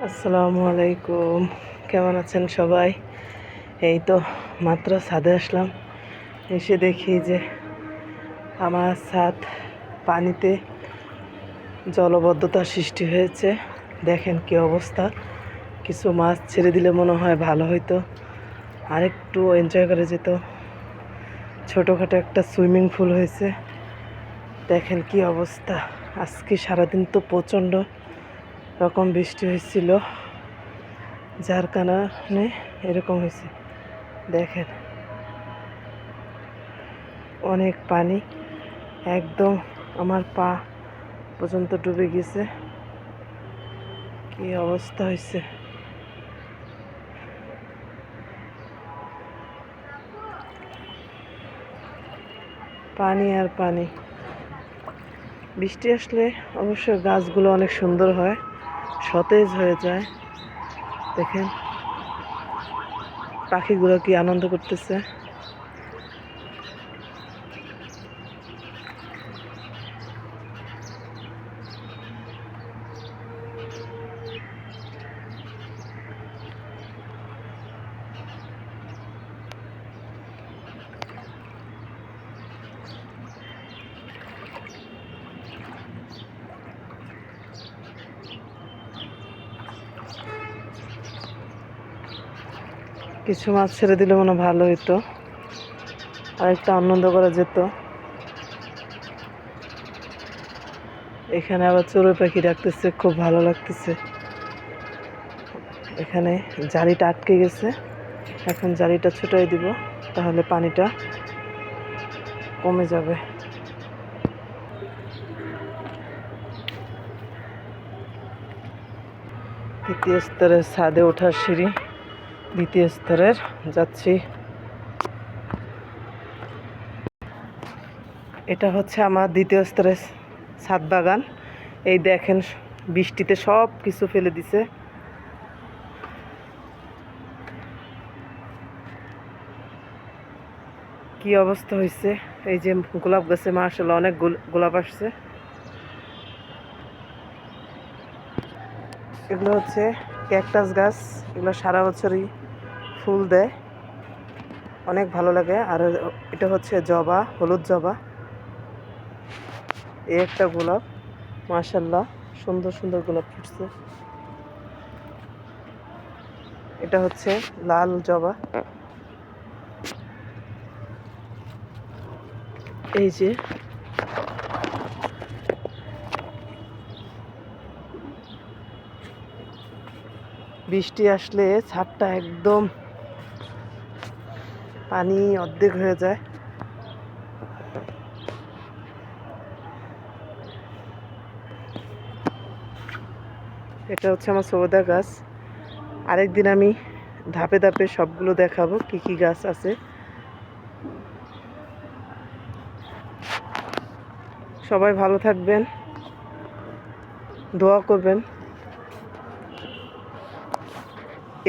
আসসালামু আলাইকুম, কেমন আছেন সবাই? এই তো মাত্র ছাদে আসলাম। এসে দেখি যে আমার ছাদ পানিতে জলবদ্ধতার সৃষ্টি হয়েছে। দেখেন কি অবস্থা। কিছু মাছ ছেড়ে দিলে মনে হয় ভালো হইতো, আরেকটু এনজয় করে যেত। ছোটোখাটো একটা সুইমিং পুল হয়েছে। দেখেন কি অবস্থা। আজকে সারাদিন তো প্রচণ্ড রকম বৃষ্টি হয়েছিল, যার কারণে এরকম হয়েছে। দেখেন অনেক পানি, একদম আমার পা পর্যন্ত ডুবে গেছে। কি অবস্থা হয়েছে। পানি আর পানি। বৃষ্টি আসলে অবশ্য গাছগুলো অনেক সুন্দর হয়, সতেজ হয়ে যায়। দেখেন পাখিগুলো কি আনন্দ করতেছে। কিছু মাছ ছেড়ে দিলে মনে ভালো হইতো, আর একটা আনন্দ করা যেত। এখানে আবার চড়ুই পাখি ডাকতেছে, খুব ভালো লাগতেছে। এখানে জালিটা আটকে গেছে, এখন জালিটা ছুটাই দিব, তাহলে পানিটা কমে যাবে। তৃতীয় স্তরের ছাদে ওঠার সিঁড়ি, দ্বিতীয় স্তরের যাচ্ছি। এটা হচ্ছে আমার দ্বিতীয় স্তরের ছাদ বাগান। এই দেখেন বৃষ্টিতে সব কিছু ফেলে দিছে। কি অবস্থা হয়েছে। এই যে গোলাপ গাছে মাশাআল্লাহ অনেক গোলাপ আসছে। এগুলো হচ্ছে ক্যাকটাস গাছ, এগুলো সারা বছরই ফুল দেয়, অনেক ভালো লাগে। আর এটা হচ্ছে জবা, হলুদ জবা। এই একটা গোলাপ, মাশাআল্লাহ সুন্দর সুন্দর গোলাপ ফুটছে। এটা হচ্ছে লাল জবা। এই যে বৃষ্টি আসলে ছাদটা একদম পানি অর্ধেক হয়ে যায়। এটা হচ্ছে আমার সৌদা গাছ। আরেকদিন আমি ধাপে ধাপে সবগুলো দেখাবো কি কি গাছ আছে। সবাই ভালো থাকবেন, দোয়া করবেন।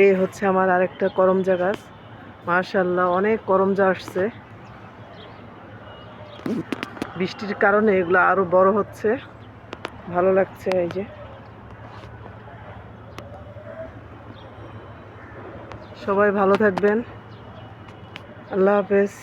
এই হচ্ছে আমার আরেকটা করমজা গাছ, মাশাআল্লাহ অনেক করমজা আসছে। বৃষ্টির কারণে এগুলো আরো বড় হচ্ছে, ভালো লাগছে। এই যে সবাই ভালো থাকবেন, আল্লাহ হাফেজ।